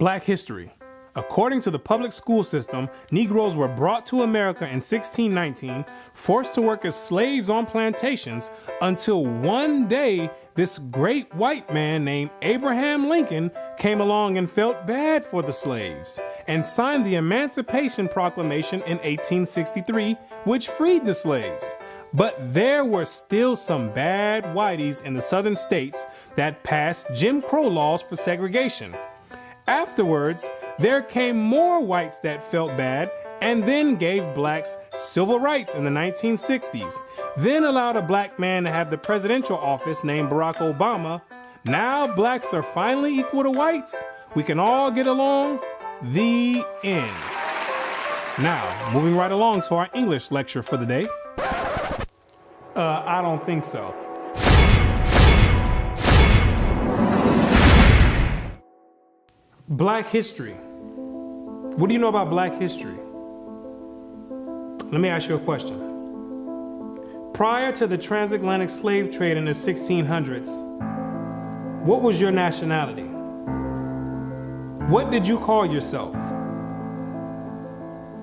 Black history. According to the public school system, Negroes were brought to America in 1619, forced to work as slaves on plantations, until one day this great white man named Abraham Lincoln came along and felt bad for the slaves and signed the Emancipation Proclamation in 1863, which freed the slaves. But there were still some bad whiteys in the southern states that passed Jim Crow laws for segregation. Afterwards, there came more whites that felt bad and then gave blacks civil rights in the 1960s, then allowed a black man to have the presidential office named Barack Obama. Now blacks are finally equal to whites. We can all get along. The end. Now, moving right along to our English lecture for the day. I don't think so. Black history. What do you know about Black history? Let me ask you a question. Prior to the transatlantic slave trade in the 1600s, what was your nationality? What did you call yourself?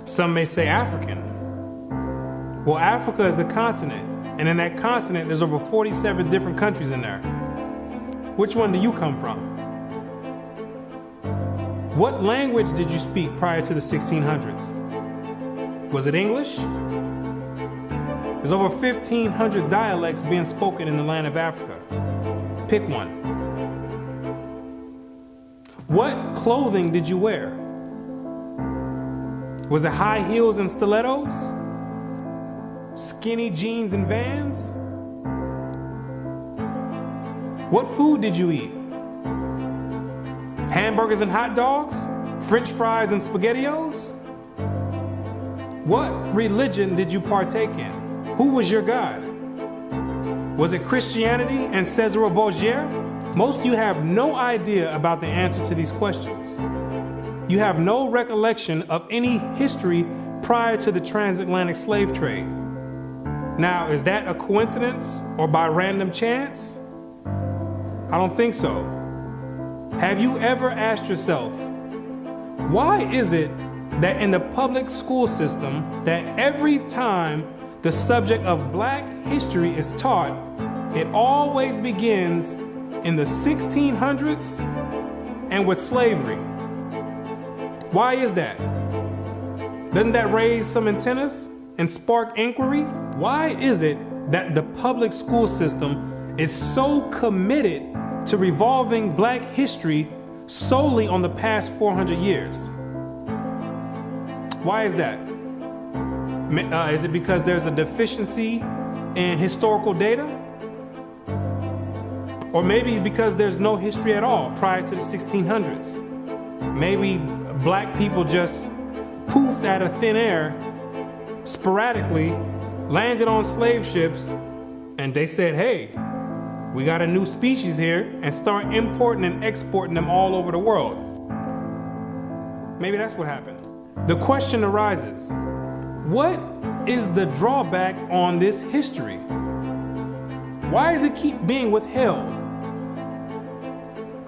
Some may say African. Well, Africa is a continent, and in that continent, there's over 47 different countries in there. Which one do you come from? What language did you speak prior to the 1600s? Was it English? There's over 1,500 dialects being spoken in the land of Africa. Pick one. What clothing did you wear? Was it high heels and stilettos? Skinny jeans and Vans? What food did you eat? Hamburgers and hot dogs? French fries and SpaghettiOs? What religion did you partake in? Who was your God? Was it Christianity and Cesare Borgia? Most of you have no idea about the answer to these questions. You have no recollection of any history prior to the transatlantic slave trade. Now, is that a coincidence or by random chance? I don't think so. Have you ever asked yourself, why is it that in the public school system that every time the subject of Black history is taught, it always begins in the 1600s and with slavery? Why is that? Doesn't that raise some antennas and spark inquiry? Why is it that the public school system is so committed to revolving Black history solely on the past 400 years? Why is that? Is it because there's a deficiency in historical data? Or maybe because there's no history at all prior to the 1600s? Maybe Black people just poofed out of thin air, sporadically, landed on slave ships, and they said, hey, we got a new species here, and start importing and exporting them all over the world. Maybe that's what happened. The question arises, what is the drawback on this history? Why does it keep being withheld?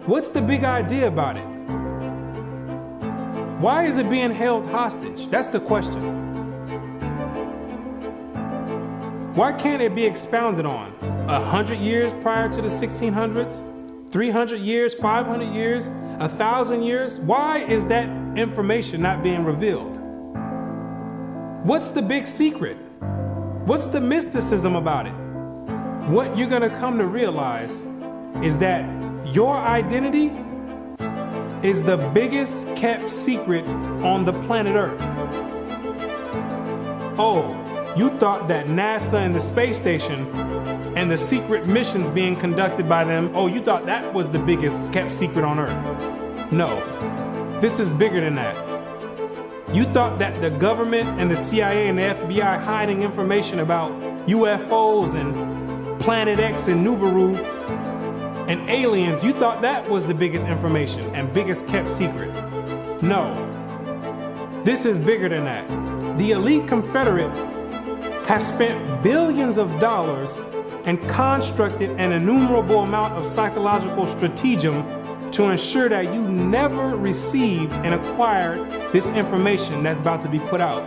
What's the big idea about it? Why is it being held hostage? That's the question. Why can't it be expounded on? 100 years prior to the 1600s? 300 years, 500 years, 1,000 years? Why is that information not being revealed? What's the big secret? What's the mysticism about it? What you're gonna come to realize is that your identity is the biggest kept secret on the planet Earth. Oh, you thought that NASA and the space station and the secret missions being conducted by them, oh, you thought that was the biggest kept secret on Earth. No, this is bigger than that. You thought that the government and the CIA and the FBI hiding information about UFOs and Planet X and Nibiru and aliens, you thought that was the biggest information and biggest kept secret. No, this is bigger than that. The elite Confederate has spent billions of dollars and constructed an innumerable amount of psychological stratagem to ensure that you never received and acquired this information that's about to be put out.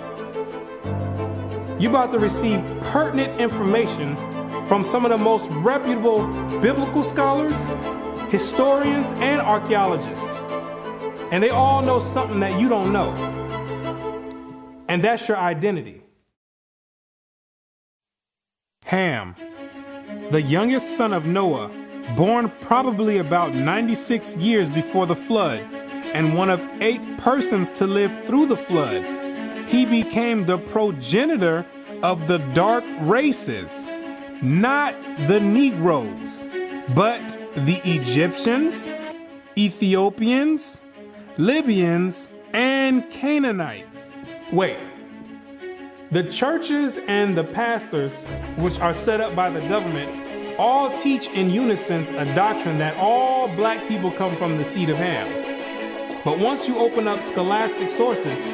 You're about to receive pertinent information from some of the most reputable biblical scholars, historians, and archaeologists. And they all know something that you don't know. And that's your identity. Ham, the youngest son of Noah, born probably about 96 years before the flood, and one of 8 persons to live through the flood. He became the progenitor of the dark races, not the Negroes, but the Egyptians, Ethiopians, Libyans, and Canaanites. Wait, the churches and the pastors, which are set up by the government, all teach in unison a doctrine that all black people come from the seed of Ham. But once you open up scholastic sources,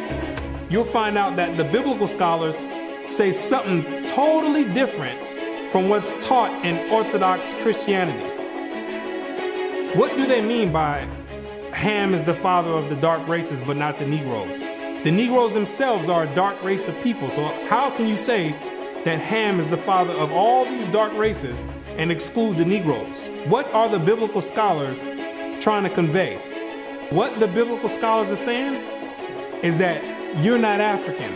you'll find out that the biblical scholars say something totally different from what's taught in Orthodox Christianity. What do they mean by Ham is the father of the dark races but not the Negroes? The Negroes themselves are a dark race of people, so how can you say that Ham is the father of all these dark races and exclude the Negroes? What are the biblical scholars trying to convey? What the biblical scholars are saying is that you're not African.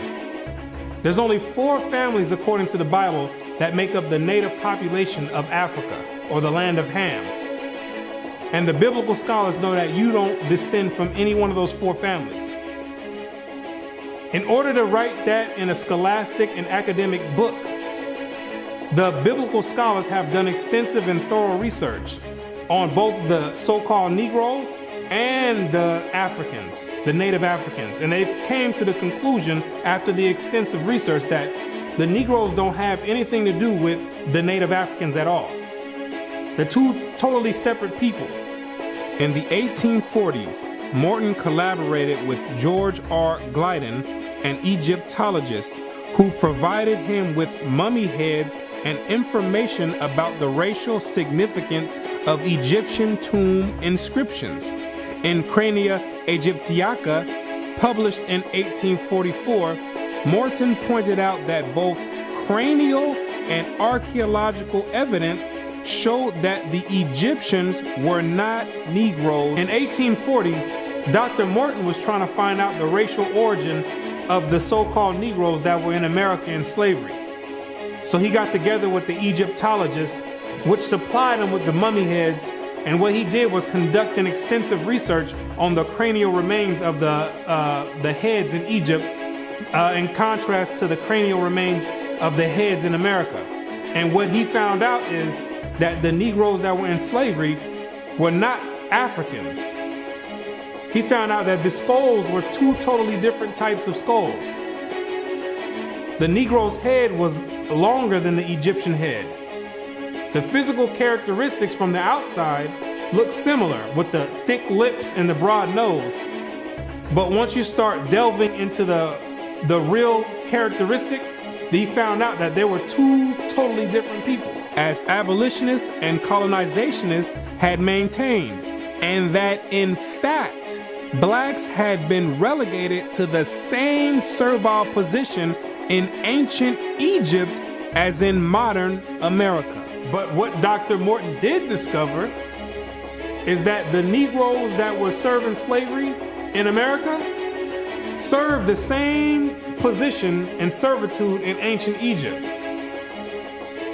There's only 4 families, according to the Bible, that make up the native population of Africa, or the land of Ham. And the biblical scholars know that you don't descend from any one of those 4 families. In order to write that in a scholastic and academic book, the biblical scholars have done extensive and thorough research on both the so-called Negroes and the Africans, the native Africans. And they came to the conclusion after the extensive research that the Negroes don't have anything to do with the native Africans at all. They're 2 totally separate people. In the 1840s, Morton collaborated with George R. Gliddon, an Egyptologist, who provided him with mummy heads and information about the racial significance of Egyptian tomb inscriptions. In Crania Aegyptiaca, published in 1844, Morton pointed out that both cranial and archaeological evidence showed that the Egyptians were not Negroes. In 1840, Dr. Morton was trying to find out the racial origin of the so-called Negroes that were in America in slavery. So he got together with the Egyptologists, which supplied him with the mummy heads, and what he did was conduct an extensive research on the cranial remains of the heads in Egypt, in contrast to the cranial remains of the heads in America. And what he found out is that the Negroes that were in slavery were not Africans. He found out that the skulls were 2 totally different types of skulls. The Negro's head was longer than the Egyptian head. The physical characteristics from the outside look similar, with the thick lips and the broad nose. But once you start delving into the real characteristics, he found out that there were 2 totally different people, as abolitionists and colonizationists had maintained, and that in fact, blacks had been relegated to the same servile position in ancient Egypt as in modern America. But what Dr. Morton did discover is that the Negroes that were serving slavery in America served the same position and servitude in ancient Egypt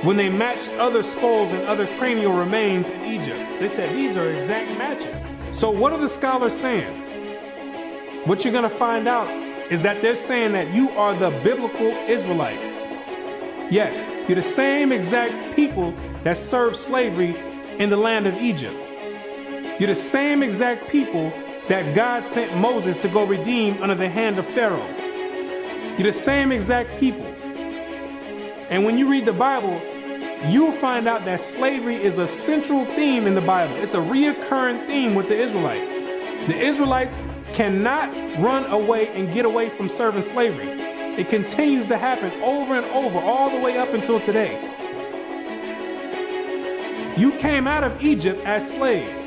when they matched other skulls and other cranial remains in Egypt. They said these are exact matches. So what are the scholars saying? What you're going to find out is that they're saying that you are the biblical Israelites. Yes, you're the same exact people that served slavery in the land of Egypt. You're the same exact people that God sent Moses to go redeem under the hand of Pharaoh. You're the same exact people. And when you read the Bible, you'll find out that slavery is a central theme in the Bible. It's a reoccurring theme with the Israelites. The Israelites cannot run away and get away from serving slavery. It continues to happen over and over, all the way up until today. You came out of Egypt as slaves.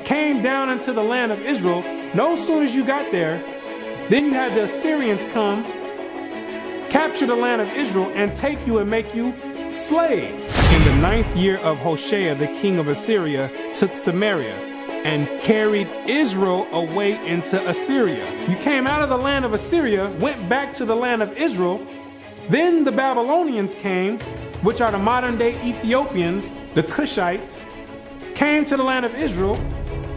came down into the land of Israel. No sooner as you got there, then you had the Assyrians come, capture the land of Israel, and take you and make you slaves. In the 9th year of Hoshea, the king of Assyria took Samaria and carried Israel away into Assyria. You came out of the land of Assyria, went back to the land of Israel. Then the Babylonians came, which are the modern day Ethiopians, the Cushites, came to the land of Israel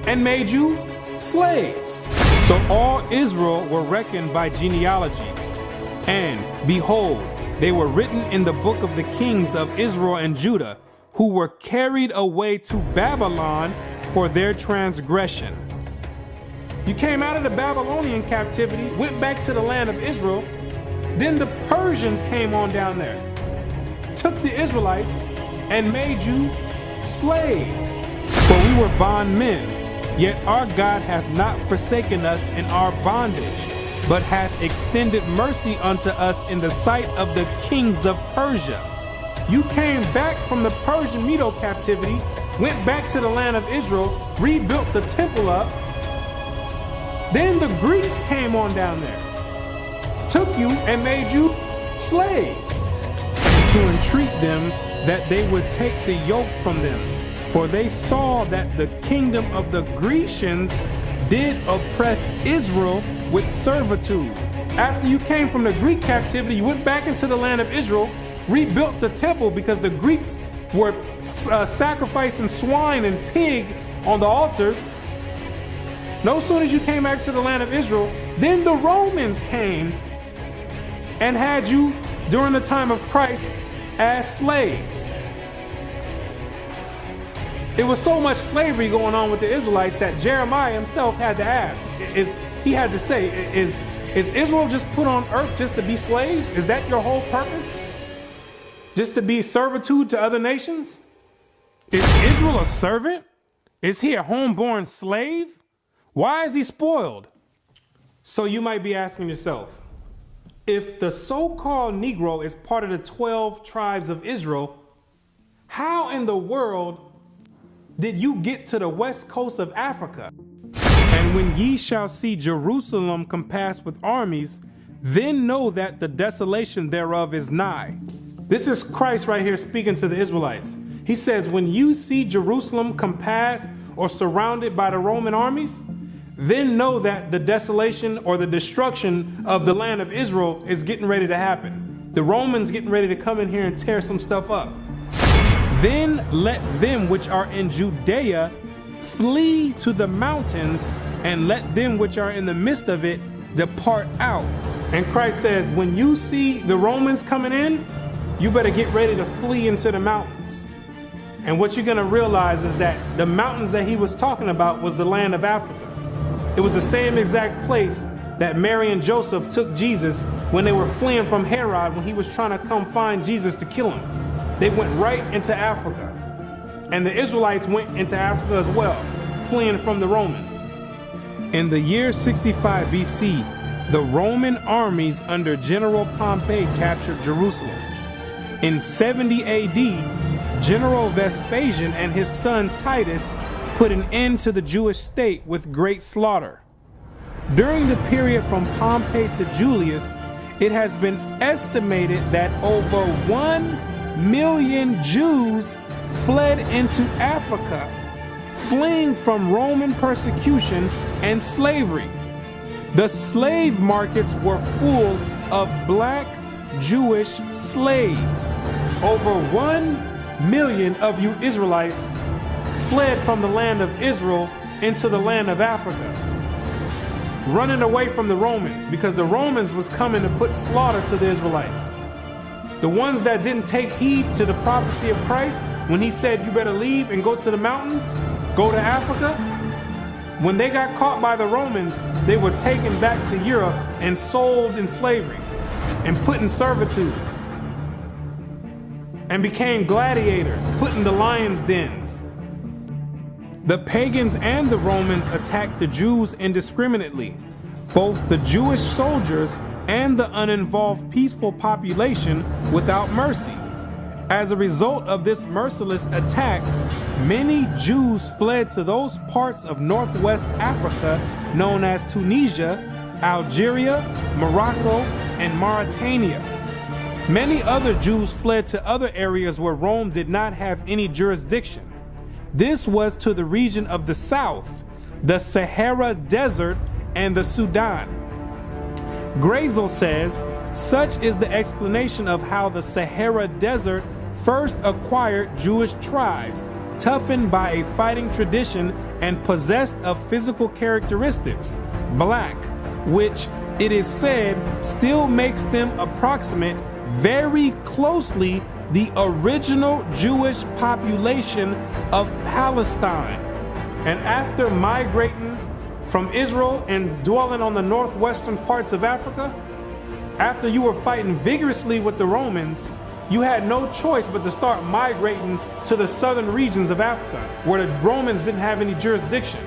and made you slaves. So all Israel were reckoned by genealogies. And behold, they were written in the book of the kings of Israel and Judah, who were carried away to Babylon for their transgression. You came out of the Babylonian captivity, went back to the land of Israel. Then the Persians came on down there, took the Israelites and made you slaves. For we were bondmen, yet our God hath not forsaken us in our bondage, but hath extended mercy unto us in the sight of the kings of Persia. You came back from the Persian Medo captivity, went back to the land of Israel, rebuilt the temple up. Then the Greeks came on down there, took you and made you slaves, to entreat them that they would take the yoke from them. For they saw that the kingdom of the Grecians did oppress Israel with servitude. After you came from the Greek captivity, you went back into the land of Israel, rebuilt the temple because the Greeks were sacrificing swine and pig on the altars. No sooner as you came back to the land of Israel, then the Romans came and had you during the time of Christ as slaves. It was so much slavery going on with the Israelites that Jeremiah himself had to ask, is Israel just put on earth just to be slaves? Is that your whole purpose? Just to be servitude to other nations? Is Israel a servant? Is he a homeborn slave? Why is he spoiled? So you might be asking yourself, if the so-called Negro is part of the 12 tribes of Israel, how in the world did you get to the west coast of Africa? And when ye shall see Jerusalem compassed with armies, then know that the desolation thereof is nigh. This is Christ right here speaking to the Israelites. He says, when you see Jerusalem compassed or surrounded by the Roman armies, then know that the desolation or the destruction of the land of Israel is getting ready to happen. The Romans getting ready to come in here and tear some stuff up. Then let them which are in Judea flee to the mountains, and let them which are in the midst of it depart out. And Christ says, when you see the Romans coming in, you better get ready to flee into the mountains. And what you're going to realize is that the mountains that he was talking about was the land of Africa. It was the same exact place that Mary and Joseph took Jesus when they were fleeing from Herod, when he was trying to come find Jesus to kill him. They went right into Africa. And the Israelites went into Africa as well, fleeing from the Romans. In the year 65 BC, the Roman armies under General Pompey captured Jerusalem. In 70 AD, General Vespasian and his son Titus put an end to the Jewish state with great slaughter. During the period from Pompey to Julius, it has been estimated that over 1 million Jews fled into Africa, fleeing from Roman persecution and slavery. The slave markets were full of black Jewish slaves. Over 1 million of you Israelites fled from the land of Israel into the land of Africa, running away from the Romans, because the Romans was coming to put slaughter to the Israelites. The ones that didn't take heed to the prophecy of Christ, when he said you better leave and go to the mountains, go to Africa, when they got caught by the Romans, they were taken back to Europe and sold in slavery and put in servitude and became gladiators, put in the lions' dens. The pagans and the Romans attacked the Jews indiscriminately. Both the Jewish soldiers and the uninvolved peaceful population without mercy. As a result of this merciless attack, many Jews fled to those parts of Northwest Africa known as Tunisia, Algeria, Morocco, and Mauritania. Many other Jews fled to other areas where Rome did not have any jurisdiction. This was to the region of the south, the Sahara Desert, and the Sudan. Grazel says, such is the explanation of how the Sahara Desert first acquired Jewish tribes, toughened by a fighting tradition and possessed of physical characteristics, black, which it is said still makes them approximate very closely the original Jewish population of Palestine. And after migrating from Israel and dwelling on the northwestern parts of Africa, after you were fighting vigorously with the Romans, you had no choice but to start migrating to the southern regions of Africa, where the Romans didn't have any jurisdiction.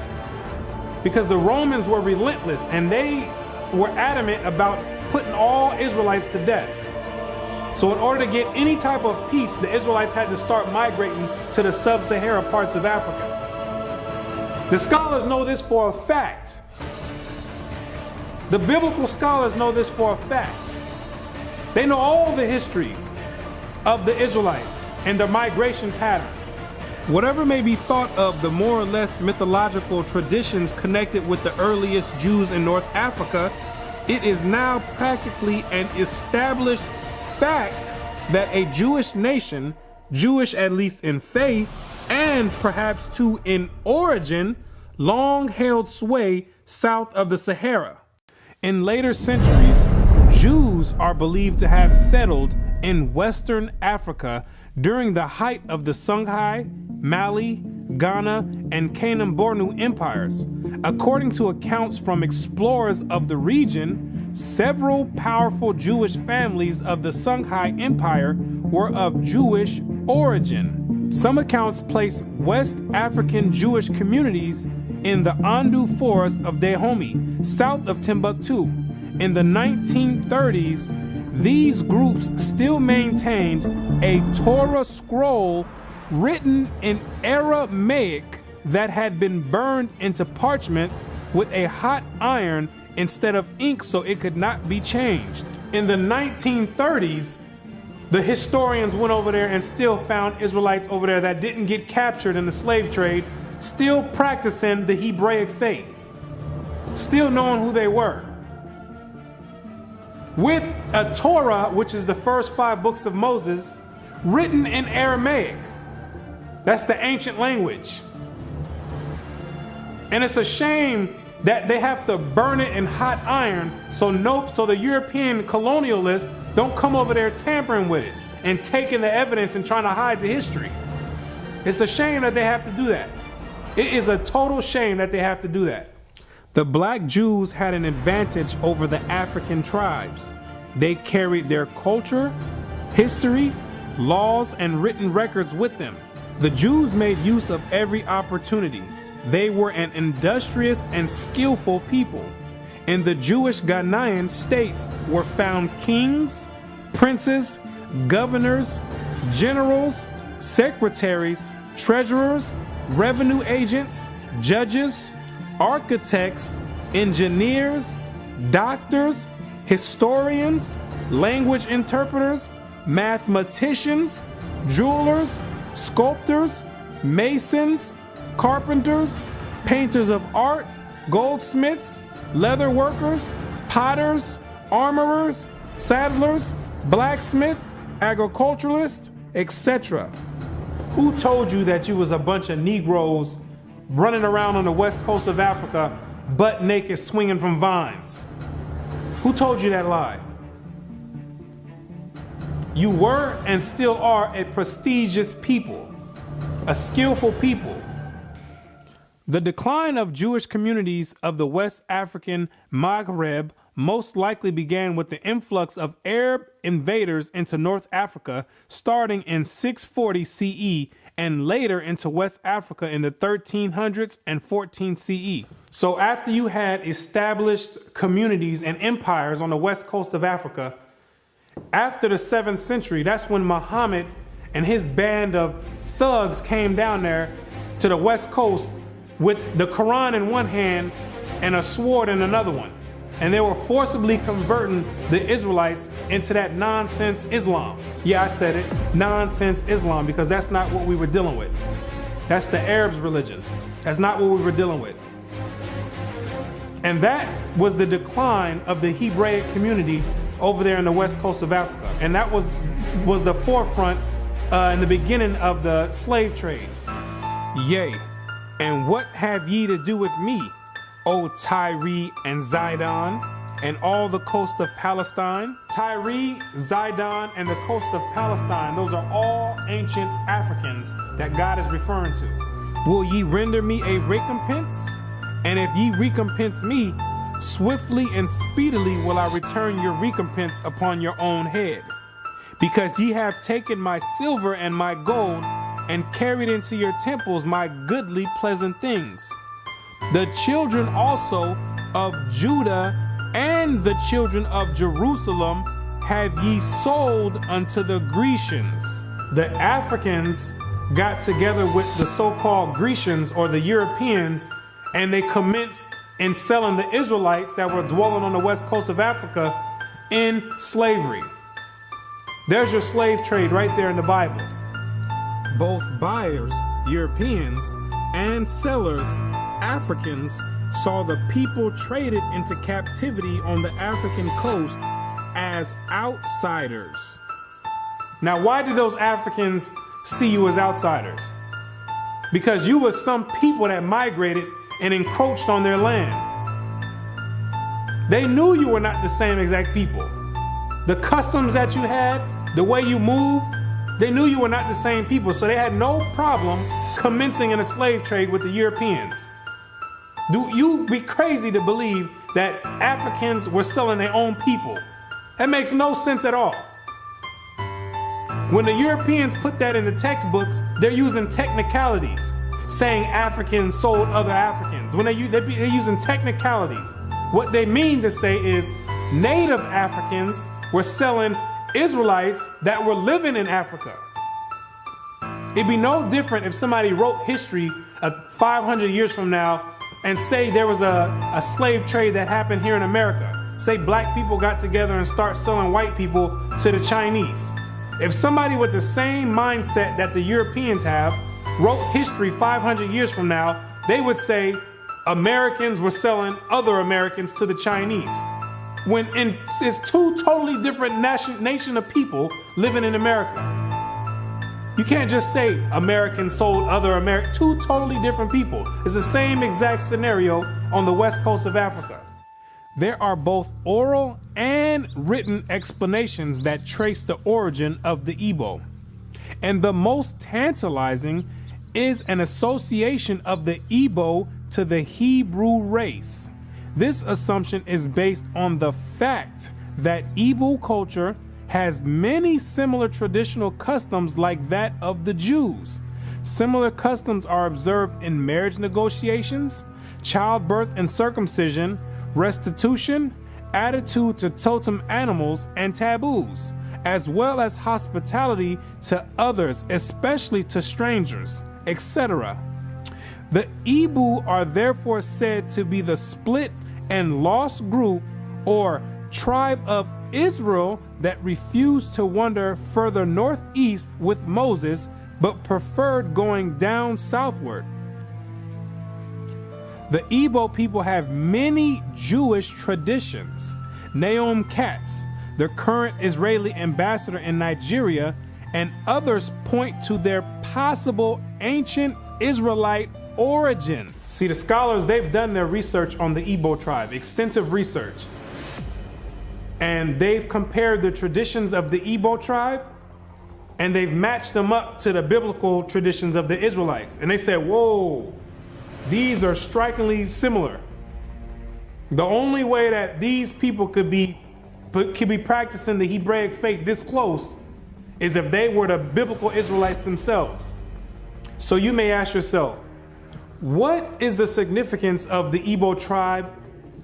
Because the Romans were relentless and they were adamant about putting all Israelites to death. So in order to get any type of peace, the Israelites had to start migrating to the sub-Sahara parts of Africa. The scholars know this for a fact. The biblical scholars know this for a fact. They know all the history of the Israelites and their migration patterns. Whatever may be thought of the more or less mythological traditions connected with the earliest Jews in North Africa, it is now practically an established fact that a Jewish nation, Jewish at least in faith, and perhaps too in origin, long held sway south of the Sahara. In later centuries, Jews are believed to have settled in Western Africa during the height of the Songhai, Mali, Ghana, and Kanem-Bornu empires. According to accounts from explorers of the region, several powerful Jewish families of the Songhai Empire were of Jewish origin. Some accounts place West African Jewish communities in the Andu Forest of Dahomey, south of Timbuktu. In the 1930s, these groups still maintained a Torah scroll written in Aramaic that had been burned into parchment with a hot iron instead of ink so it could not be changed. In the 1930s, the historians went over there and still found Israelites over there that didn't get captured in the slave trade, still practicing the Hebraic faith, still knowing who they were. With a Torah, which is the first 5 books of Moses, written in Aramaic. That's the ancient language. And it's a shame that they have to burn it in hot iron so the European colonialists don't come over there tampering with it and taking the evidence and trying to hide the history. It's a shame that they have to do that. It is a total shame that they have to do that. The black Jews had an advantage over the African tribes. They carried their culture, history, laws, and written records with them. The Jews made use of every opportunity. They were an industrious and skillful people. In the Jewish Ghanaian states were found kings, princes, governors, generals, secretaries, treasurers, revenue agents, judges, architects, engineers, doctors, historians, language interpreters, mathematicians, jewelers, sculptors, masons, carpenters, painters of art, goldsmiths, leather workers, potters, armorers, saddlers, blacksmith, agriculturalists, etc. Who told you that you was a bunch of Negroes running around on the west coast of Africa, butt naked, swinging from vines? Who told you that lie? You were and still are a prestigious people, a skillful people. The decline of Jewish communities of the West African Maghreb most likely began with the influx of Arab invaders into North Africa starting in 640 CE and later into West Africa in the 1300s and 14 CE. So after you had established communities and empires on the west coast of Africa, after the 7th century, that's when Muhammad and his band of thugs came down there to the West Coast with the Quran in one hand and a sword in another one. And they were forcibly converting the Israelites into that nonsense Islam. Yeah, I said it, nonsense Islam, because that's not what we were dealing with. That's the Arabs' religion. That's not what we were dealing with. And that was the decline of the Hebraic community over there in the west coast of Africa. And that was the forefront in the beginning of the slave trade. Yea, and what have ye to do with me, O Tyre and Zidon, and all the coast of Palestine? Tyre, Zidon, and the coast of Palestine, those are all ancient Africans that God is referring to. Will ye render me a recompense? And if ye recompense me, swiftly and speedily will I return your recompense upon your own head. Because ye have taken my silver and my gold, and carried into your temples my goodly pleasant things. The children also of Judah and the children of Jerusalem have ye sold unto the Grecians. The Africans got together with the so-called Grecians or the Europeans, and they commenced in selling the Israelites that were dwelling on the west coast of Africa in slavery. There's your slave trade right there in the Bible. Both buyers, Europeans, and sellers, Africans, saw the people traded into captivity on the African coast as outsiders. Now, why did those Africans see you as outsiders? Because you were some people that migrated and encroached on their land. They knew you were not the same exact people. The customs that you had, the way you moved, they knew you were not the same people, so they had no problem commencing in a slave trade with the Europeans. Do you be crazy to believe that Africans were selling their own people? That makes no sense at all. When the Europeans put that in the textbooks, they're using technicalities, saying Africans sold other Africans. When they're using technicalities, what they mean to say is native Africans were selling Israelites that were living in Africa. It'd be no different if somebody wrote history of 500 years from now and say there was a slave trade that happened here in America. Say black people got together and start selling white people to the Chinese. If somebody with the same mindset that the Europeans have wrote history 500 years from now, they would say Americans were selling other Americans to the Chinese. When it's two totally different nation of people living in America. You can't just say Americans sold other Americans. Two totally different people. It's the same exact scenario on the west coast of Africa. There are both oral and written explanations that trace the origin of the Igbo. And the most tantalizing is an association of the Igbo to the Hebrew race. This assumption is based on the fact that Igbo culture has many similar traditional customs like that of the Jews. Similar customs are observed in marriage negotiations, childbirth and circumcision, restitution, attitude to totem animals and taboos, as well as hospitality to others, especially to strangers, etc. The Igbo are therefore said to be the split and lost group or tribe of Israel that refused to wander further northeast with Moses, but preferred going down southward. The Igbo people have many Jewish traditions. Naomi Katz, the current Israeli ambassador in Nigeria, and others point to their possible ancient Israelite origins. See, the scholars, they've done their research on the Igbo tribe, extensive research. And they've compared the traditions of the Igbo tribe and they've matched them up to the biblical traditions of the Israelites. And they said, whoa, these are strikingly similar. The only way that these people could be practicing the Hebraic faith this close is if they were the biblical Israelites themselves. So you may ask yourself, what is the significance of the Igbo tribe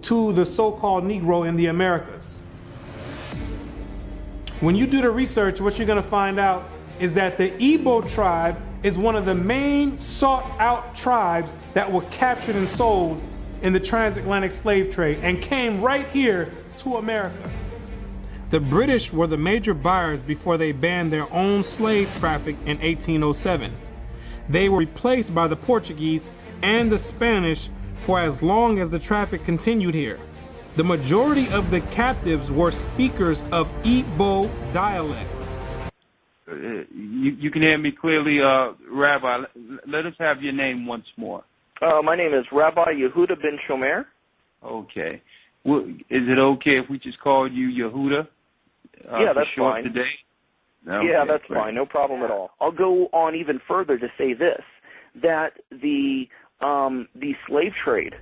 to the so-called Negro in the Americas? When you do the research, what you're going to find out is that the Igbo tribe is one of the main sought-out tribes that were captured and sold in the transatlantic slave trade and came right here to America. The British were the major buyers before they banned their own slave traffic in 1807. They were replaced by the Portuguese and the Spanish for as long as the traffic continued here. The majority of the captives were speakers of Igbo dialects. You can hear me clearly, Rabbi. Let us have your name once more. My name is Rabbi Yehuda ben Shomer. Okay. Well, is it okay if we just call you Yehuda? Yeah, that's fine. Today? Okay, yeah, that's great. fine. No problem at all. I'll go on even further to say this, that the slave trade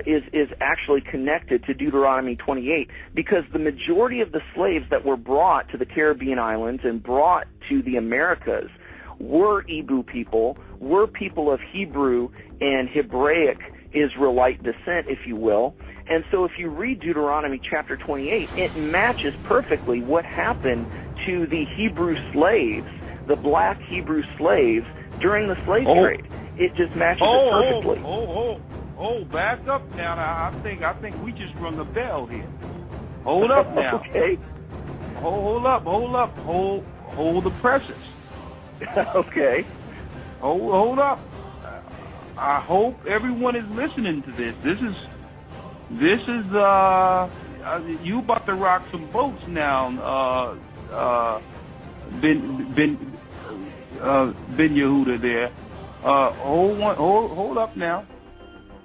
is actually connected to Deuteronomy 28, because the majority of the slaves that were brought to the Caribbean islands and brought to the Americas were Igbo people, were people of Hebrew and Hebraic Israelite descent, if you will. And so if you read Deuteronomy chapter 28, it matches perfectly what happened to the Hebrew slaves, the black Hebrew slaves, during the slave trade. It just matches it perfectly. Back up now. I think we just rung a bell here. Hold up now. Okay. Hold up. Hold the presses. Okay. Hold up. I hope everyone is listening to this. This is you about to rock some boats now, Ben Yehuda there. Hold up now.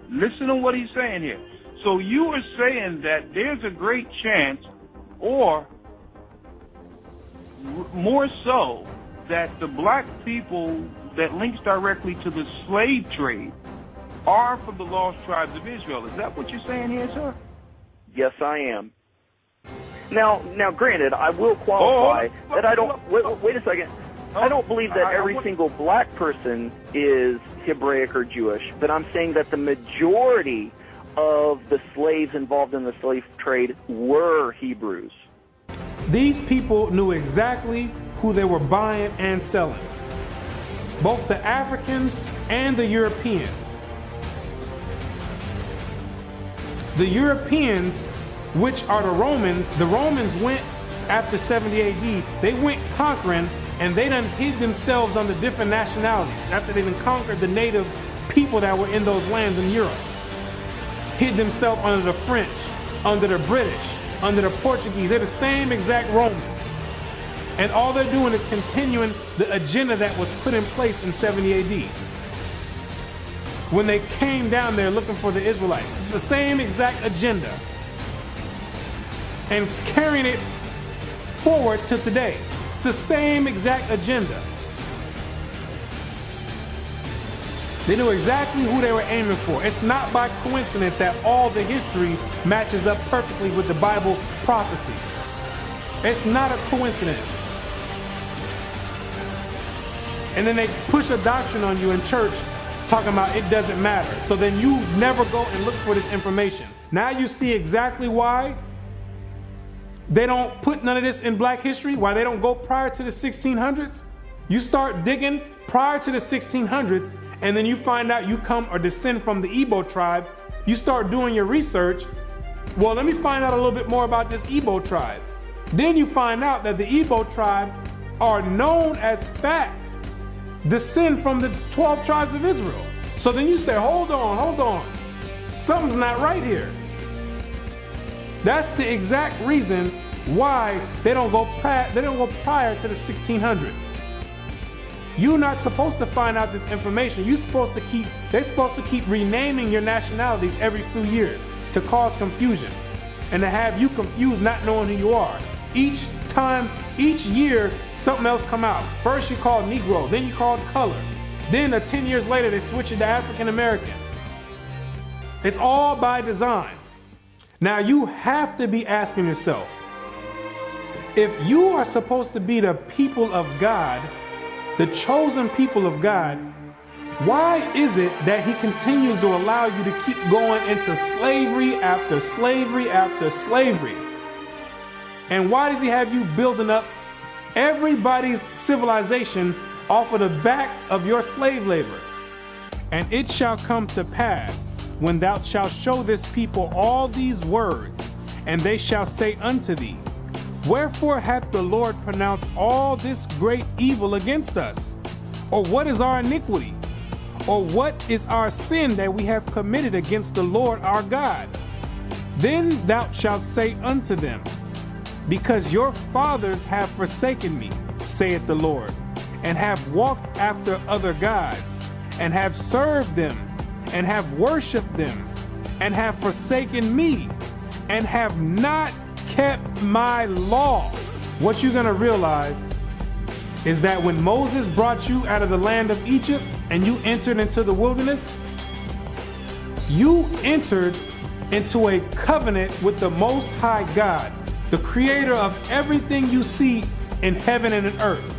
Listen to what he's saying here. So you are saying that there's a great chance, or more so, that the black people that links directly to the slave trade are from the lost tribes of Israel. Is that what you're saying here, sir? Yes, I am. Now, granted, I will qualify that I don't. Wait a second. I don't believe that every single black person is Hebraic or Jewish, but I'm saying that the majority of the slaves involved in the slave trade were Hebrews. These people knew exactly who they were buying and selling, both the Africans and the Europeans. The Europeans, which are the Romans went after 70 AD, they went conquering, and they done hid themselves under different nationalities after they done conquered the native people that were in those lands in Europe. Hid themselves under the French, under the British, under the Portuguese. They're the same exact Romans. And all they're doing is continuing the agenda that was put in place in 70 AD. When they came down there looking for the Israelites. It's the same exact agenda. And carrying it forward to today. It's the same exact agenda. They knew exactly who they were aiming for. It's not by coincidence that all the history matches up perfectly with the Bible prophecies. It's not a coincidence. And then they push a doctrine on you in church talking about it doesn't matter. So then you never go and look for this information. Now you see exactly why they don't put none of this in black history, why they don't go prior to the 1600s. You start digging prior to the 1600s, and then you find out you come or descend from the Igbo tribe. You start doing your research. Well, let me find out a little bit more about this Igbo tribe. Then you find out that the Igbo tribe are known as fact descend from the 12 tribes of Israel. So then you say, hold on. Something's not right here. That's the exact reason why they don't go prior to the 1600s. You're not supposed to find out this information. They're supposed to keep renaming your nationalities every few years to cause confusion and to have you confused not knowing who you are. Each year, something else come out. First you called Negro, then you called color. Then 10 years later, they switch it to African American. It's all by design. Now you have to be asking yourself, if you are supposed to be the people of God, the chosen people of God, why is it that he continues to allow you to keep going into slavery after slavery after slavery? And why does he have you building up everybody's civilization off of the back of your slave labor. And it shall come to pass, when thou shalt show this people all these words, and they shall say unto thee, wherefore hath the Lord pronounced all this great evil against us? Or what is our iniquity? Or what is our sin that we have committed against the Lord our God? Then thou shalt say unto them, because your fathers have forsaken me, saith the Lord, and have walked after other gods, and have served them, and have worshipped them, and have forsaken me, and have not kept my law. What you're going to realize is that when Moses brought you out of the land of Egypt and you entered into the wilderness, you entered into a covenant with the Most High God, the creator of everything you see in heaven and in earth.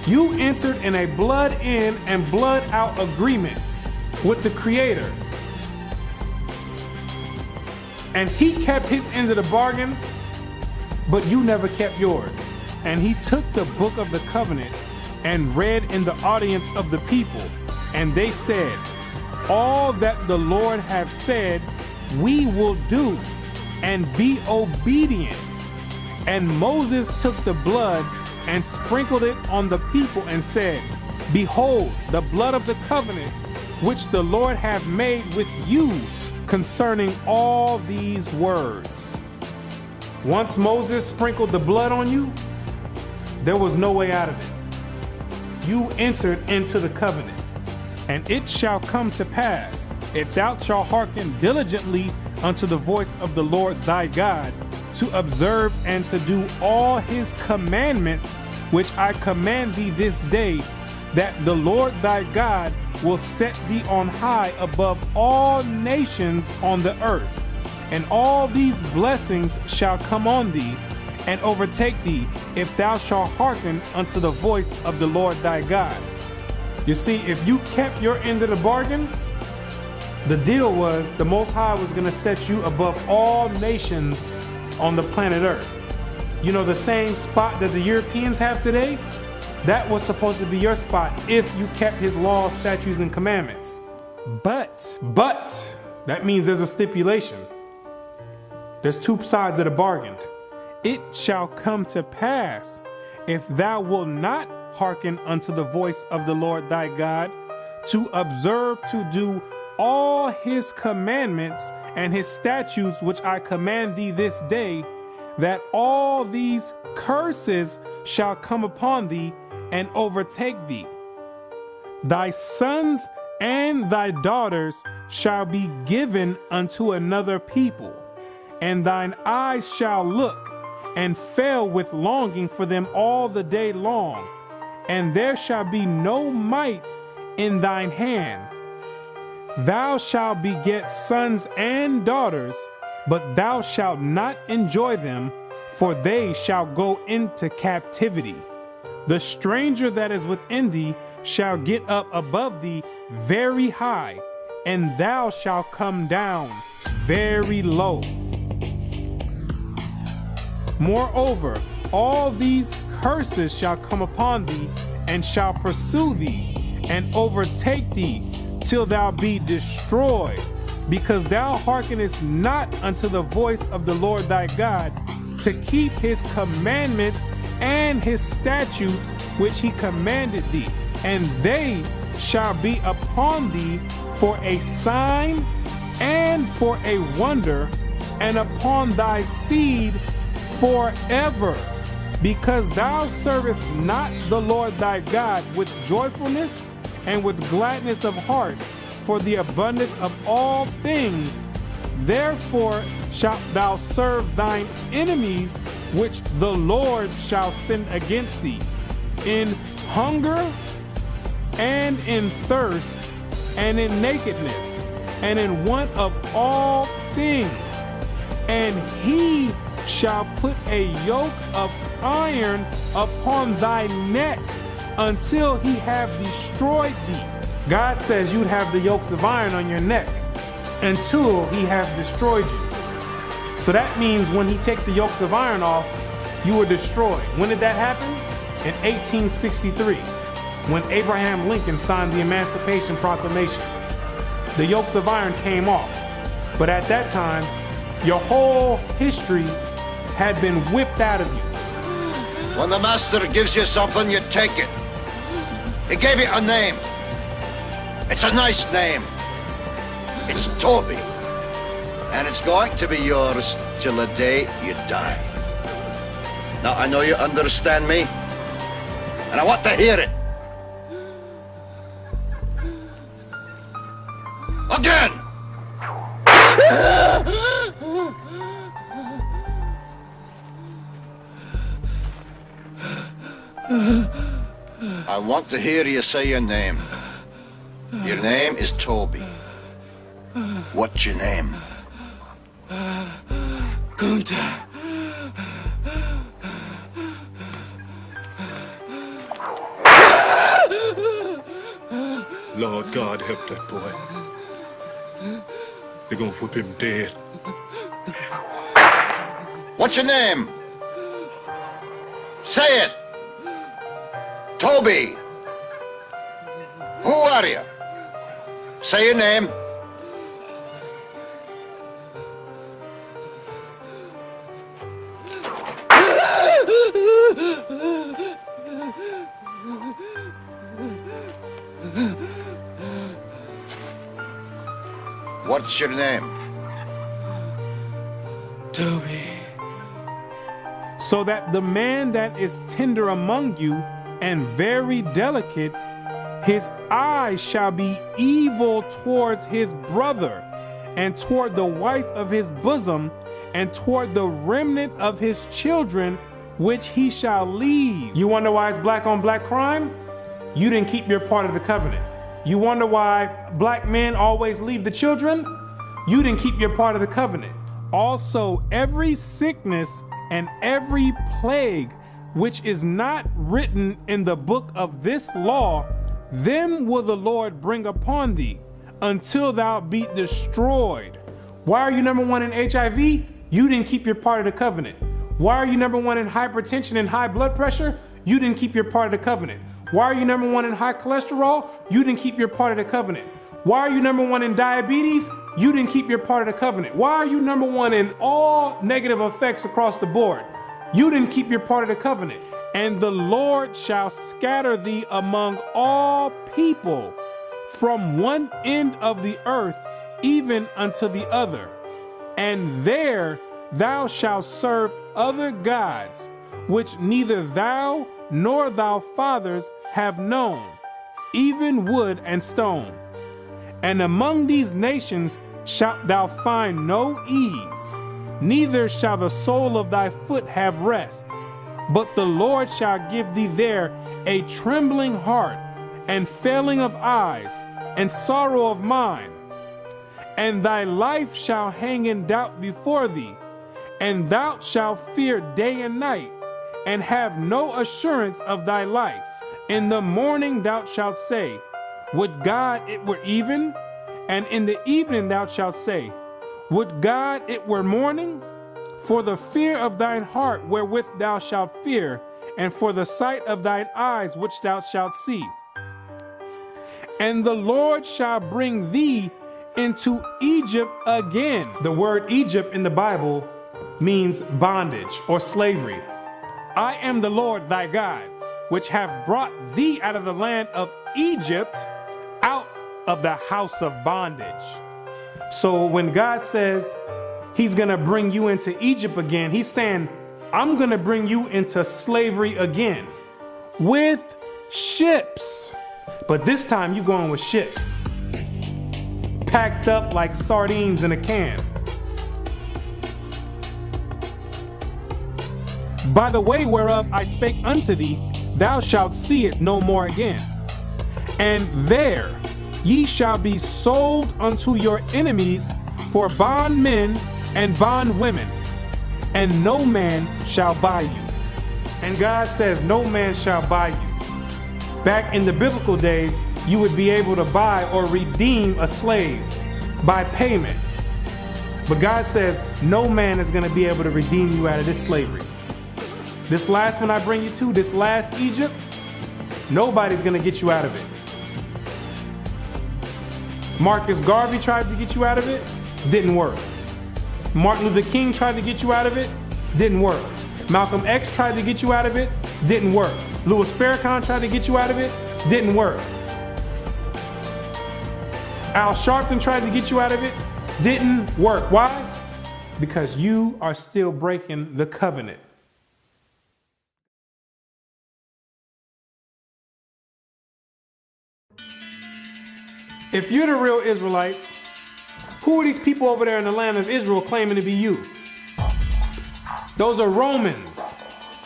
You entered in a blood in and blood out agreement with the creator. And he kept his end of the bargain, but you never kept yours. And he took the book of the covenant and read in the audience of the people. And they said, all that the Lord hath said, we will do, and be obedient. And Moses took the blood and sprinkled it on the people and said, behold, the blood of the covenant, which the Lord hath made with you concerning all these words. Once Moses sprinkled the blood on you, there was no way out of it. You entered into the covenant. And it shall come to pass, if thou shalt hearken diligently unto the voice of the Lord thy God, to observe and to do all his commandments, which I command thee this day, that the Lord thy God will set thee on high above all nations on the earth. And all these blessings shall come on thee and overtake thee, if thou shalt hearken unto the voice of the Lord thy God. You see, if you kept your end of the bargain, the deal was the Most High was going to set you above all nations on the planet Earth. You know, the same spot that the Europeans have today, that was supposed to be your spot if you kept his laws, statutes, and commandments. But, that means there's a stipulation. There's two sides of the bargain. It shall come to pass, if thou wilt not hearken unto the voice of the Lord thy God, to observe to do all his commandments and his statutes which I command thee this day, that all these curses shall come upon thee and overtake thee. Thy sons and thy daughters shall be given unto another people, and thine eyes shall look and fail with longing for them all the day long, and there shall be no might in thine hand. Thou shalt beget sons and daughters, but thou shalt not enjoy them, for they shall go into captivity. The stranger that is within thee shall get up above thee very high, and thou shalt come down very low. Moreover, all these curses shall come upon thee, and shall pursue thee, and overtake thee, till thou be destroyed, because thou hearkenest not unto the voice of the Lord thy God, to keep his commandments and his statutes which he commanded thee. And they shall be upon thee for a sign and for a wonder, and upon thy seed forever, because thou servest not the Lord thy God with joyfulness and with gladness of heart, for the abundance of all things. Therefore shalt thou serve thine enemies, which the Lord shall send against thee, in hunger and in thirst and in nakedness and in want of all things. And he shall put a yoke of iron upon thy neck until he have destroyed thee. God says you'd have the yokes of iron on your neck until he have destroyed you. So that means when he take the yokes of iron off, you were destroyed. When did that happen? In 1863, when Abraham Lincoln signed the Emancipation Proclamation. The yokes of iron came off. But at that time, your whole history had been whipped out of you. When the master gives you something, you take it. He gave it a name. It's a nice name. It's Toby. And it's going to be yours till the day you die. Now, I know you understand me, and I want to hear it. Again! I want to hear you say your name. Your name is Toby. What's your name? Kunta. Lord God, help that boy. They're gonna whip him dead. What's your name? Say it. Toby. Who are you? Say your name. What's your name? Toby. So that the man that is tender among you and very delicate, his eye shall be evil towards his brother, and toward the wife of his bosom, and toward the remnant of his children, which he shall leave. You wonder why it's black on black crime? You didn't keep your part of the covenant. You wonder why black men always leave the children? You didn't keep your part of the covenant. Also, every sickness and every plague which is not written in the book of this law, them will the Lord bring upon thee until thou be destroyed. Why are you number one in HIV? You didn't keep your part of the covenant. Why are you number one in hypertension and high blood pressure? You didn't keep your part of the covenant. Why are you number one in high cholesterol? You didn't keep your part of the covenant. Why are you number one in diabetes? You didn't keep your part of the covenant. Why are you number one in all negative effects across the board? You didn't keep your part of the covenant. And the Lord shall scatter thee among all people from one end of the earth even unto the other. And there thou shalt serve other gods, which neither thou nor thy fathers have known, even wood and stone. And among these nations shalt thou find no ease, neither shall the sole of thy foot have rest. But the Lord shall give thee there a trembling heart, and failing of eyes, and sorrow of mind. And thy life shall hang in doubt before thee, and thou shalt fear day and night, and have no assurance of thy life. In the morning thou shalt say, would God it were even? And in the evening thou shalt say, would God it were morning? For the fear of thine heart wherewith thou shalt fear, and for the sight of thine eyes which thou shalt see. And the Lord shall bring thee into Egypt again. The word Egypt in the Bible means bondage or slavery. I am the Lord thy God, which have brought thee out of the land of Egypt, out of the house of bondage. So when God says he's gonna bring you into Egypt again, he's saying, I'm gonna bring you into slavery again with ships. But this time you're going with ships, packed up like sardines in a can. By the way whereof I spake unto thee, thou shalt see it no more again. And there ye shall be sold unto your enemies for bondmen and bondwomen, and no man shall buy you. And God says no man shall buy you. Back in the biblical days, you would be able to buy or redeem a slave by payment. But God says no man is going to be able to redeem you out of this slavery. This last one I bring you to, this last Egypt, nobody's going to get you out of it. Marcus Garvey tried to get you out of it, didn't work. Martin Luther King tried to get you out of it, didn't work. Malcolm X tried to get you out of it, didn't work. Louis Farrakhan tried to get you out of it, didn't work. Al Sharpton tried to get you out of it, didn't work. Why? Because you are still breaking the covenant. If you're the real Israelites, who are these people over there in the land of Israel claiming to be you? Those are Romans,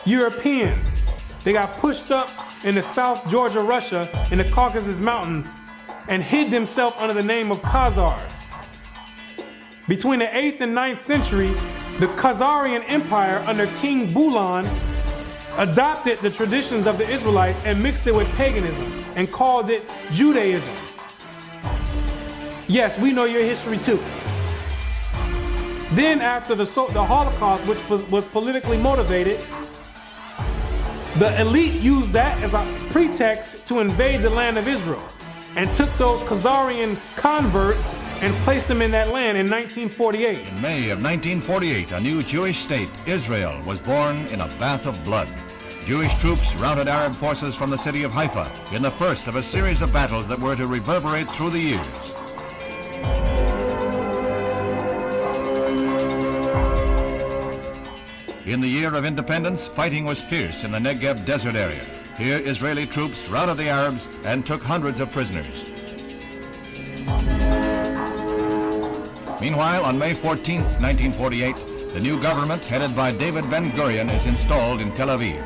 Europeans. They got pushed up in the South Georgia, Russia, in the Caucasus Mountains, and hid themselves under the name of Khazars. Between the 8th and 9th century, the Khazarian Empire under King Bulan adopted the traditions of the Israelites and mixed it with paganism and called it Judaism. Yes, we know your history too. Then after the Holocaust, which was politically motivated, the elite used that as a pretext to invade the land of Israel and took those Khazarian converts and placed them in that land in 1948. In May of 1948, a new Jewish state, Israel, was born in a bath of blood. Jewish troops routed Arab forces from the city of Haifa in the first of a series of battles that were to reverberate through the years. In the year of independence, fighting was fierce in the Negev desert area. Here, Israeli troops routed the Arabs and took hundreds of prisoners. Meanwhile, on May 14, 1948, the new government headed by David Ben-Gurion is installed in Tel Aviv.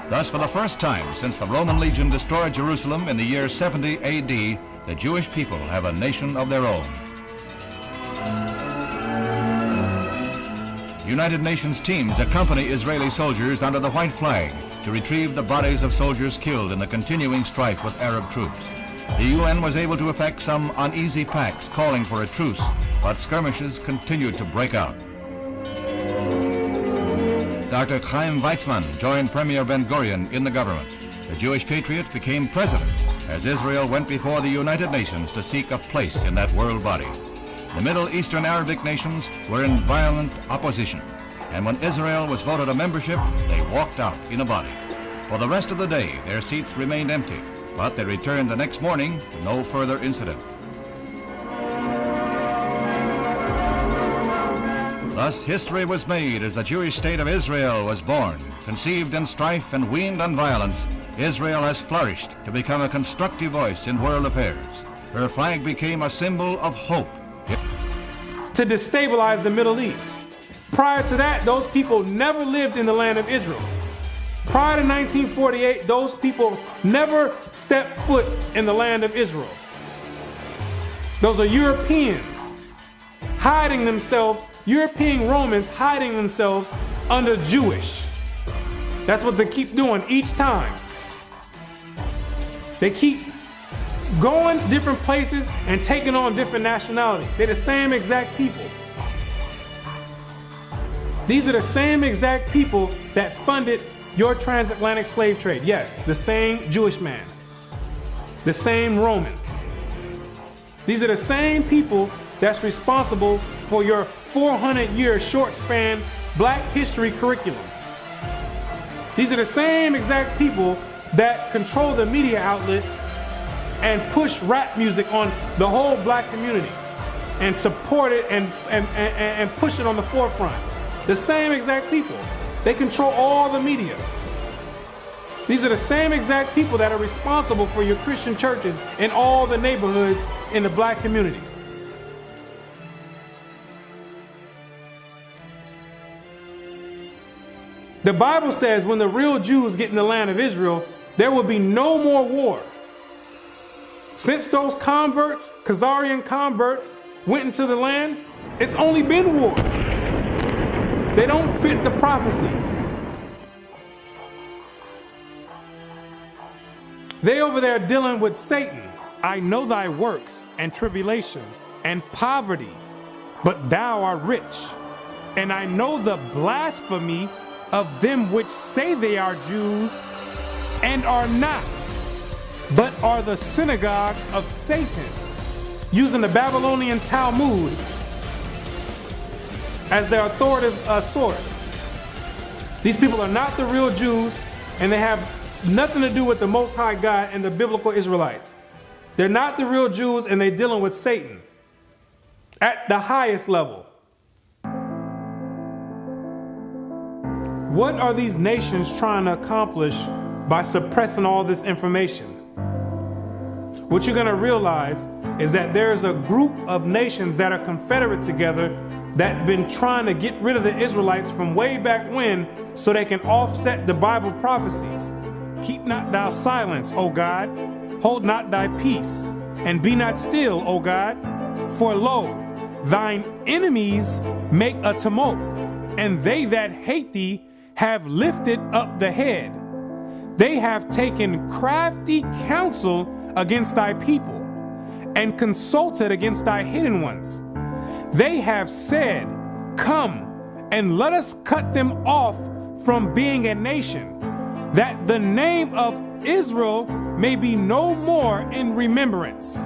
Thus, for the first time since the Roman legion destroyed Jerusalem in the year 70 AD, the Jewish people have a nation of their own. United Nations teams accompany Israeli soldiers under the white flag to retrieve the bodies of soldiers killed in the continuing strife with Arab troops. The UN was able to effect some uneasy pacts calling for a truce, but skirmishes continued to break out. Dr. Chaim Weizmann joined Premier Ben-Gurion in the government. The Jewish patriot became president as Israel went before the United Nations to seek a place in that world body. The Middle Eastern Arabic nations were in violent opposition, and when Israel was voted a membership, they walked out in a body. For the rest of the day, their seats remained empty, but they returned the next morning to no further incident. Thus, history was made as the Jewish state of Israel was born. Conceived in strife and weaned on violence, Israel has flourished to become a constructive voice in world affairs. Her flag became a symbol of hope. To destabilize the Middle East. Prior to that, those people never lived in the land of Israel. Prior to 1948, those people never stepped foot in the land of Israel. Those are Europeans hiding themselves, European Romans hiding themselves under Jewish. That's what they keep doing each time. They keep going different places and taking on different nationalities. They're the same exact people. These are the same exact people that funded your transatlantic slave trade. Yes, the same Jewish man, the same Romans. These are the same people that's responsible for your 400-year short span Black history curriculum. These are the same exact people that control the media outlets and push rap music on the whole Black community and support it and push it on the forefront. The same exact people. They control all the media. These are the same exact people that are responsible for your Christian churches in all the neighborhoods in the Black community. The Bible says when the real Jews get in the land of Israel, there will be no more war. Since those converts, Khazarian converts, went into the land, it's only been war. They don't fit the prophecies. They over there dealing with Satan. I know thy works and tribulation and poverty, but thou art rich. And I know the blasphemy of them which say they are Jews and are not, but are the synagogue of Satan, using the Babylonian Talmud as their authoritative source. These people are not the real Jews, and they have nothing to do with the Most High God and the biblical Israelites. They're not the real Jews, and they're dealing with Satan at the highest level. What are these nations trying to accomplish by suppressing all this information? What you're going to realize is that there's a group of nations that are confederate together that have been trying to get rid of the Israelites from way back when so they can offset the Bible prophecies. Keep not thou silence, O God. Hold not thy peace, and be not still, O God. For lo, thine enemies make a tumult, and they that hate thee have lifted up the head. They have taken crafty counsel against thy people, and consulted against thy hidden ones. They have said, come, and let us cut them off from being a nation, that the name of Israel may be no more in remembrance.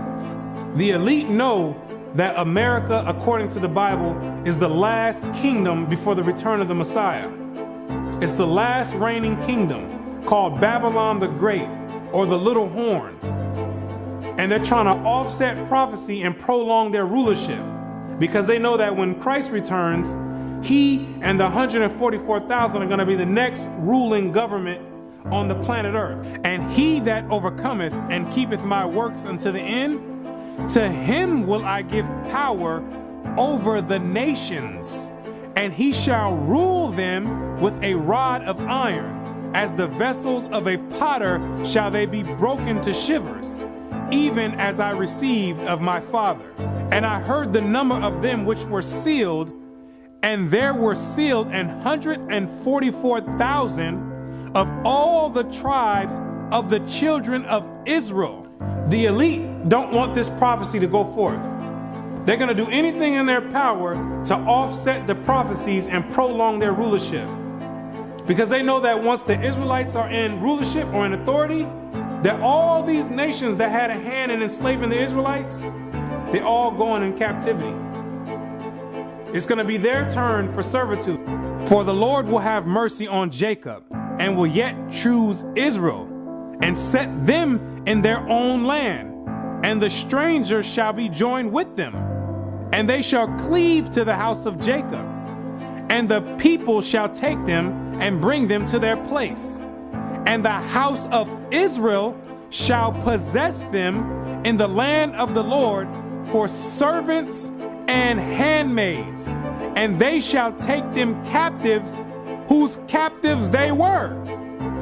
The elite know that America, according to the Bible, is the last kingdom before the return of the Messiah. It's the last reigning kingdom, called Babylon the Great, or the Little Horn. And they're trying to offset prophecy and prolong their rulership, because they know that when Christ returns, he and the 144,000 are going to be the next ruling government on the planet Earth. And he that overcometh and keepeth my works unto the end, to him will I give power over the nations, and he shall rule them with a rod of iron. As the vessels of a potter shall they be broken to shivers, even as I received of my Father. And I heard the number of them which were sealed, and there were sealed 144,000 of all the tribes of the children of Israel. The elite don't want this prophecy to go forth. They're going to do anything in their power to offset the prophecies and prolong their rulership, because they know that once the Israelites are in rulership or in authority, that all these nations that had a hand in enslaving the Israelites, they're all going in captivity. It's going to be their turn for servitude. For the Lord will have mercy on Jacob, and will yet choose Israel, and set them in their own land. And the strangers shall be joined with them, and they shall cleave to the house of Jacob. And the people shall take them and bring them to their place. And the house of Israel shall possess them in the land of the Lord for servants and handmaids. And they shall take them captives, whose captives they were,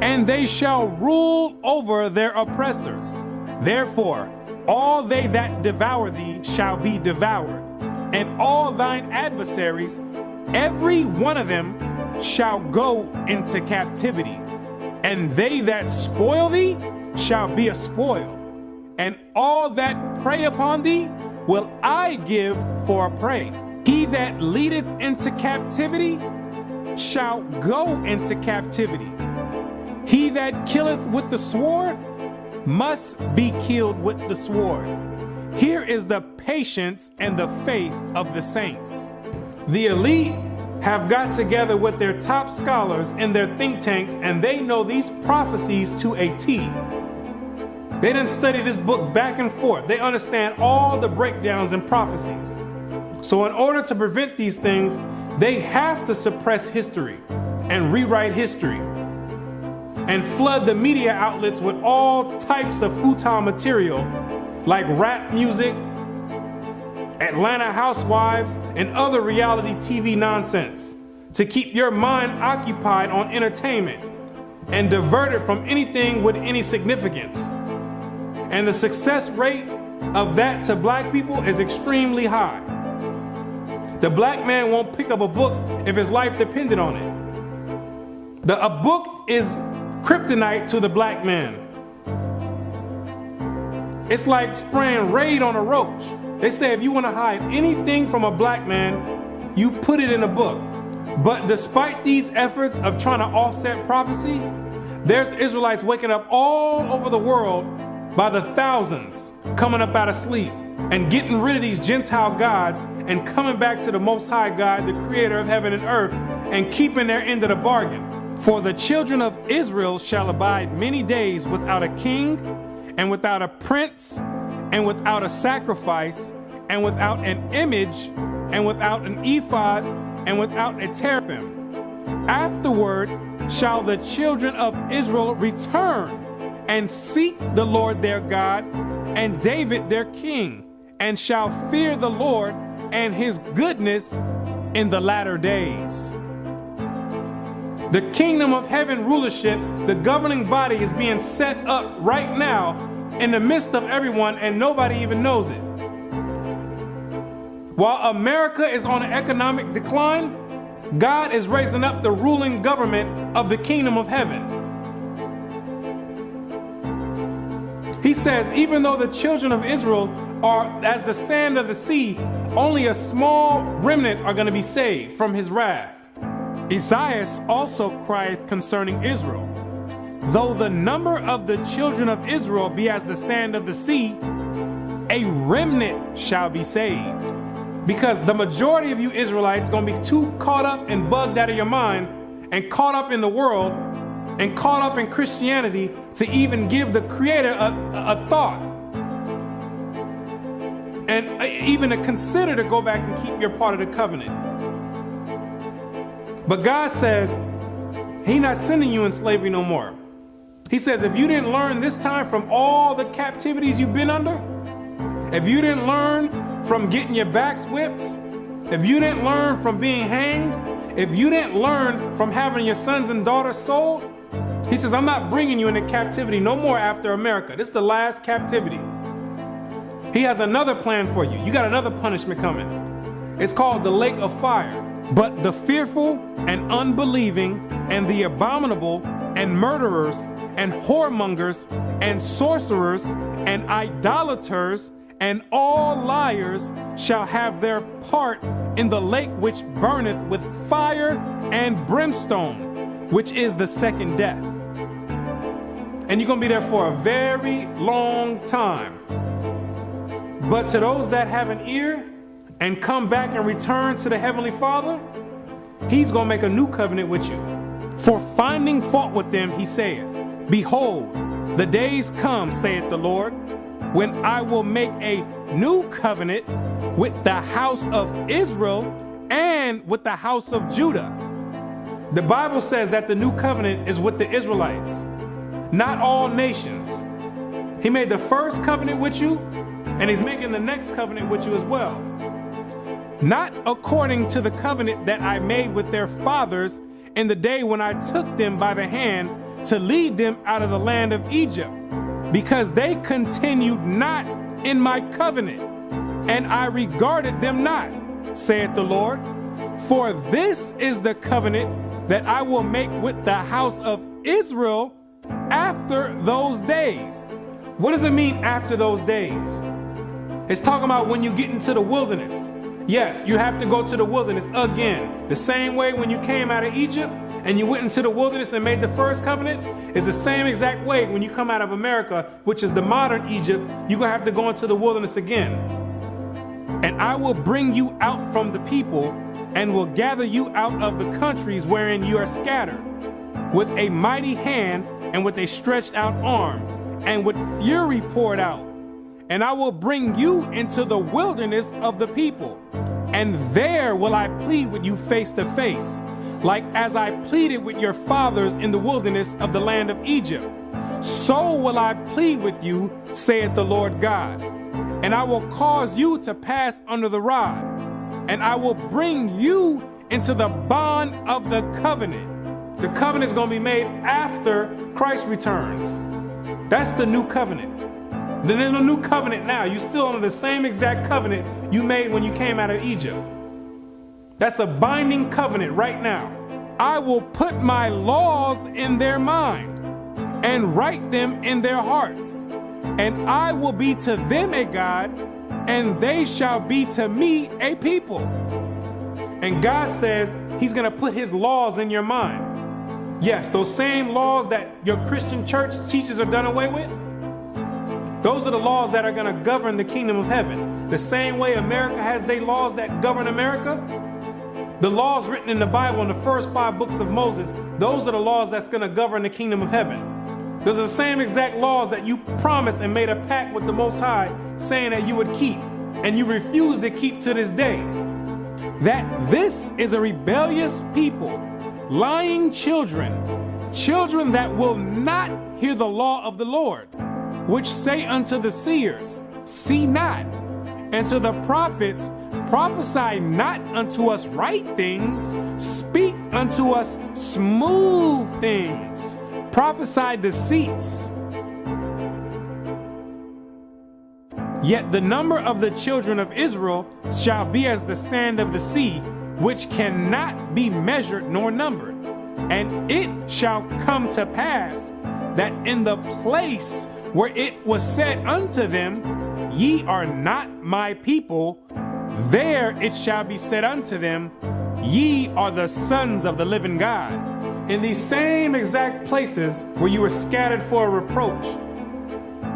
and they shall rule over their oppressors. Therefore, all they that devour thee shall be devoured, and all thine adversaries, every one of them, shall go into captivity. And they that spoil thee shall be a spoil, and all that prey upon thee will I give for a prey. He that leadeth into captivity shall go into captivity. He that killeth with the sword must be killed with the sword. Here is the patience and the faith of the saints. The elite have got together with their top scholars in their think tanks, and they know these prophecies to a T. They didn't study this book back and forth. They understand all the breakdowns and prophecies. So in order to prevent these things, they have to suppress history and rewrite history and flood the media outlets with all types of futile material like rap music, Atlanta Housewives, and other reality TV nonsense to keep your mind occupied on entertainment and diverted from anything with any significance. And the success rate of that to black people is extremely high. The black man won't pick up a book if his life depended on it. A book is kryptonite to the black man. It's like spraying Raid on a roach. They say if you want to hide anything from a black man, you put it in a book. But despite these efforts of trying to offset prophecy, there's Israelites waking up all over the world by the thousands, coming up out of sleep and getting rid of these Gentile gods and coming back to the Most High God, the creator of heaven and earth, and keeping their end of the bargain. For the children of Israel shall abide many days without a king, and without a prince, and without a sacrifice, and without an image, and without an ephod, and without a teraphim. Afterward shall the children of Israel return and seek the Lord their God and David their king, and shall fear the Lord and his goodness in the latter days. The kingdom of heaven rulership, the governing body, is being set up right now in the midst of everyone, and nobody even knows it. While America is on an economic decline, God is raising up the ruling government of the kingdom of heaven. He says, even though the children of Israel are as the sand of the sea, only a small remnant are going to be saved from his wrath. Isaiah also crieth concerning Israel, though the number of the children of Israel be as the sand of the sea, a remnant shall be saved. Because the majority of you Israelites are going to be too caught up and bugged out of your mind and caught up in the world and caught up in Christianity to even give the Creator a thought and even to consider to go back and keep your part of the covenant. But God says He's not sending you in slavery no more. He says if you didn't learn this time from all the captivities you've been under, if you didn't learn from getting your backs whipped, if you didn't learn from being hanged, if you didn't learn from having your sons and daughters sold, He says, I'm not bringing you into captivity no more after America. This is the last captivity. He has another plan for you. You got another punishment coming. It's called the lake of fire. But the fearful and unbelieving and the abominable and murderers and whoremongers and sorcerers and idolaters and all liars shall have their part in the lake which burneth with fire and brimstone, which is the second death. And you're going to be there for a very long time. But to those that have an ear and come back and return to the Heavenly Father, He's going to make a new covenant with you. For finding fault with them, He saith, Behold, the days come, saith the Lord, when I will make a new covenant with the house of Israel and with the house of Judah. The Bible says that the new covenant is with the Israelites, not all nations. He made the first covenant with you, and He's making the next covenant with you as well. Not according to the covenant that I made with their fathers in the day when I took them by the hand to lead them out of the land of Egypt, because they continued not in my covenant, and I regarded them not, saith the Lord. For this is the covenant that I will make with the house of Israel after those days. What does it mean after those days? It's talking about when you get into the wilderness. Yes, you have to go to the wilderness again. The same way when you came out of Egypt and you went into the wilderness and made the first covenant is the same exact way when you come out of America, which is the modern Egypt, you're going to have to go into the wilderness again. And I will bring you out from the people and will gather you out of the countries wherein you are scattered, with a mighty hand and with a stretched out arm and with fury poured out. And I will bring you into the wilderness of the people, and there will I plead with you face to face, like as I pleaded with your fathers in the wilderness of the land of Egypt. So will I plead with you, saith the Lord God. And I will cause you to pass under the rod, and I will bring you into the bond of the covenant. The covenant is going to be made after Christ returns. That's the new covenant. There's no new covenant now. You're still under the same exact covenant you made when you came out of Egypt. That's a binding covenant right now. I will put my laws in their mind and write them in their hearts. And I will be to them a God, and they shall be to me a people. And God says he's going to put his laws in your mind. Yes, those same laws that your Christian church teaches are done away with, those are the laws that are going to govern the kingdom of heaven. The same way America has their laws that govern America, the laws written in the Bible in the first 5 books of Moses, those are the laws that's going to govern the kingdom of heaven. Those are the same exact laws that you promised and made a pact with the Most High saying that you would keep, and you refuse to keep to this day. That this is a rebellious people, lying children, children that will not hear the law of the Lord, which say unto the seers, see not, and to the prophets, prophesy not unto us right things, speak unto us smooth things, prophesy deceits. Yet the number of the children of Israel shall be as the sand of the sea, which cannot be measured nor numbered. And it shall come to pass that in the place where it was said unto them, ye are not my people, there it shall be said unto them, ye are the sons of the living God. In these same exact places where you were scattered for a reproach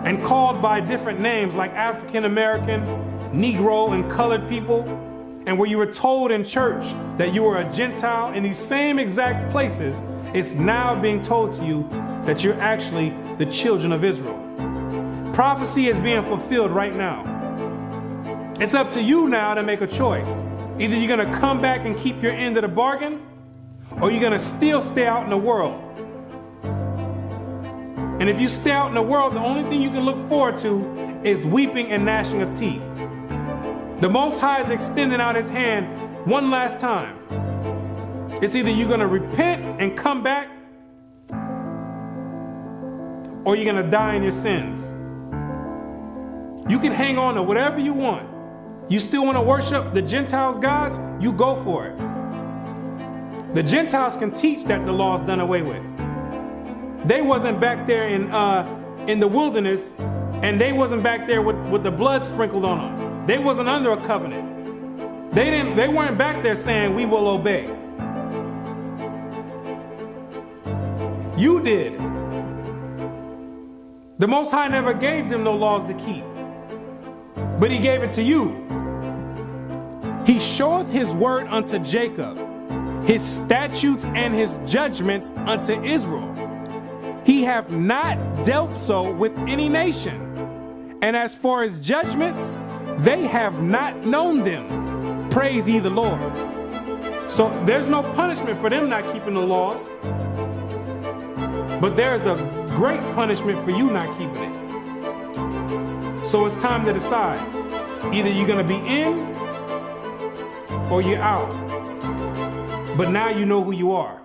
and called by different names like African American, Negro, and colored people, and where you were told in church that you were a Gentile, in these same exact places, it's now being told to you that you're actually the children of Israel. Prophecy is being fulfilled right now. It's up to you now to make a choice. Either you're going to come back and keep your end of the bargain, or you're going to still stay out in the world. And if you stay out in the world, the only thing you can look forward to is weeping and gnashing of teeth. The Most High is extending out his hand one last time. It's either you're going to repent and come back, or you're going to die in your sins. You can hang on to whatever you want. You still want to worship the Gentiles' gods? You go for it. The Gentiles can teach that the law's done away with. They wasn't back there in the wilderness, and they wasn't back there with the blood sprinkled on them. They wasn't under a covenant. They weren't back there saying, we will obey. You did. The Most High never gave them no laws to keep, but he gave it to you. He showeth his word unto Jacob, his statutes and his judgments unto Israel. He hath not dealt so with any nation. And as for his judgments, they have not known them. Praise ye the Lord. So there's no punishment for them not keeping the laws. But there's a great punishment for you not keeping it. So it's time to decide. Either you're going to be in or you're out. But now you know who you are.